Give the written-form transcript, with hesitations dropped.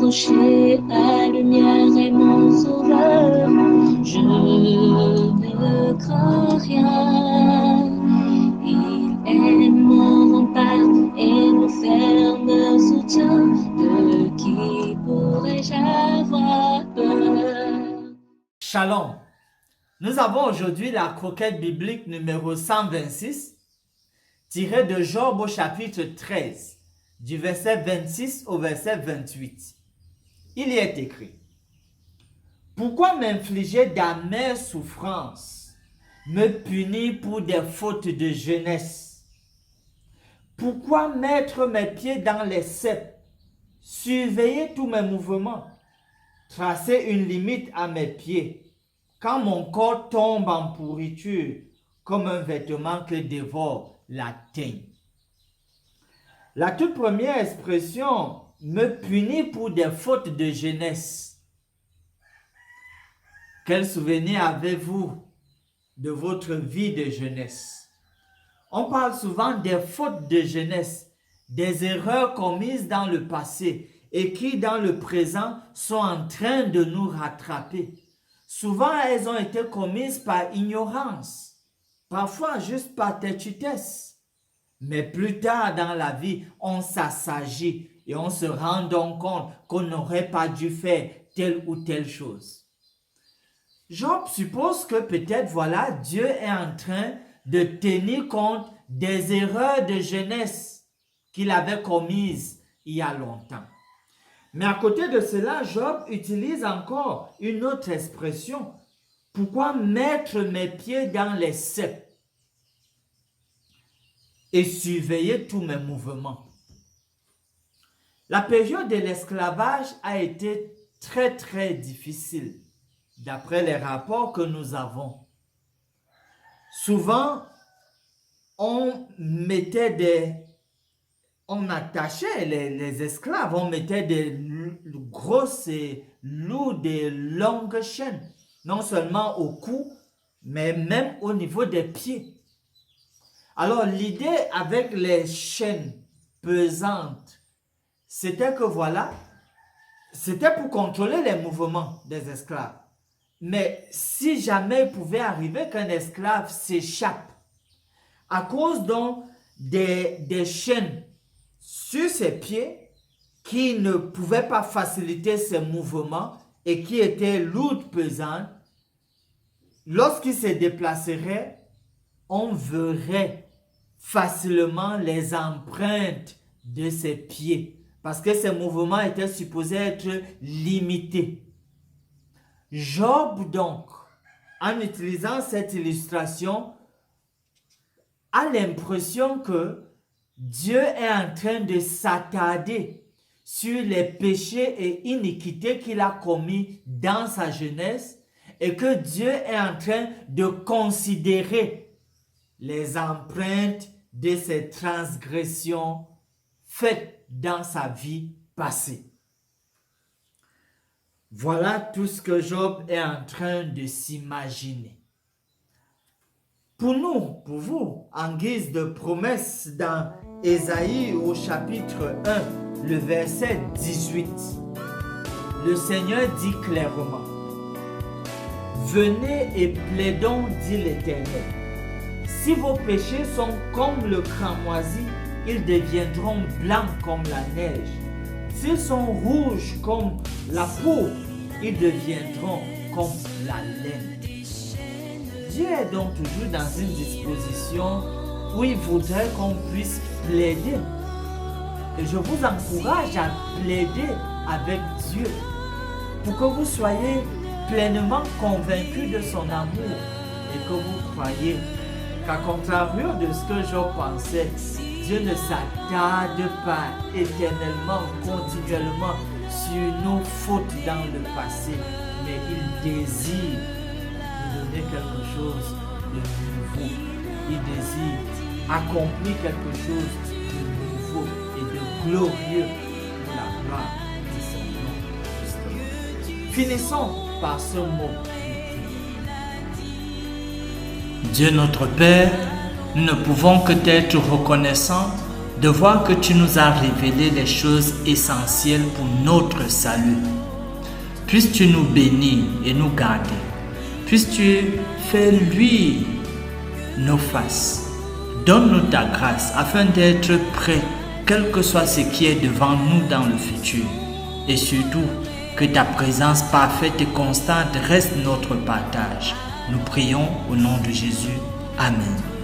approcher, la lumière est mon sauveur. Je ne crains rien. Il est mon rempart et mon ferme soutien. De qui pourrais-je avoir peur? Shalom. Nous avons aujourd'hui la croquette biblique numéro 126, tirée de Job au chapitre 13, du verset 26 au verset 28. Il y est écrit: Pourquoi m'infliger d'amères souffrances, me punir pour des fautes de jeunesse? Pourquoi mettre mes pieds dans les ceps, surveiller tous mes mouvements, tracer une limite à mes pieds, quand mon corps tombe en pourriture comme un vêtement que dévore la teigne? La toute première expression, me punir pour des fautes de jeunesse. Quel souvenir avez-vous de votre vie de jeunesse? On parle souvent des fautes de jeunesse, des erreurs commises dans le passé et qui dans le présent sont en train de nous rattraper. Souvent, elles ont été commises par ignorance, parfois juste par têtutesse. Mais plus tard dans la vie, on s'assagit et on se rend donc compte qu'on n'aurait pas dû faire telle ou telle chose. Job suppose que peut-être voilà, Dieu est en train de tenir compte des erreurs de jeunesse qu'il avait commises il y a longtemps. Mais à côté de cela, Job utilise encore une autre expression. Pourquoi mettre mes pieds dans les ceps et surveiller tous mes mouvements? La période de l'esclavage a été très difficile, d'après les rapports que nous avons. Souvent, on attachait les esclaves, on mettait des grosses et lourdes et longues chaînes, non seulement au cou, mais même au niveau des pieds. Alors l'idée avec les chaînes pesantes, c'était que voilà, c'était pour contrôler les mouvements des esclaves. Mais si jamais il pouvait arriver qu'un esclave s'échappe, à cause donc des chaînes sur ses pieds qui ne pouvaient pas faciliter ses mouvements et qui étaient lourdes, pesantes, lorsqu'il se déplacerait, on verrait facilement les empreintes de ses pieds parce que ses mouvements étaient supposés être limités. Job donc, en utilisant cette illustration, a l'impression que Dieu est en train de s'attarder sur les péchés et iniquités qu'il a commis dans sa jeunesse et que Dieu est en train de considérer les empreintes de ses transgressions faites dans sa vie passée. Voilà tout ce que Job est en train de s'imaginer. Pour nous, pour vous, en guise de promesse dans Ésaïe au chapitre 1, le verset 18, le Seigneur dit clairement: Venez et plaidons, dit l'Éternel. Si vos péchés sont comme le cramoisi, ils deviendront blancs comme la neige. S'ils sont rouges comme la pourpre, ils deviendront comme la laine. Dieu est donc toujours dans une disposition où il voudrait qu'on puisse plaider. Et je vous encourage à plaider avec Dieu pour que vous soyez pleinement convaincus de son amour et que vous croyez qu'à contrario de ce que Job pensait, Dieu ne s'attarde pas éternellement, continuellement sur nos fautes dans le passé, mais il désire nous donner quelque chose de nouveau. Il désire accomplir quelque chose de nouveau et de glorieux pour la gloire de son nom, justement. Finissons par ce mot. Dieu notre Père, nous ne pouvons que être reconnaissants de voir que tu nous as révélé les choses essentielles pour notre salut. Puisses-tu nous bénir et nous garder. Puisses-tu faire luire nos faces. Donne-nous ta grâce afin d'être prêts, quel que soit ce qui est devant nous dans le futur. Et surtout, que ta présence parfaite et constante reste notre partage. Nous prions au nom de Jésus. Amen.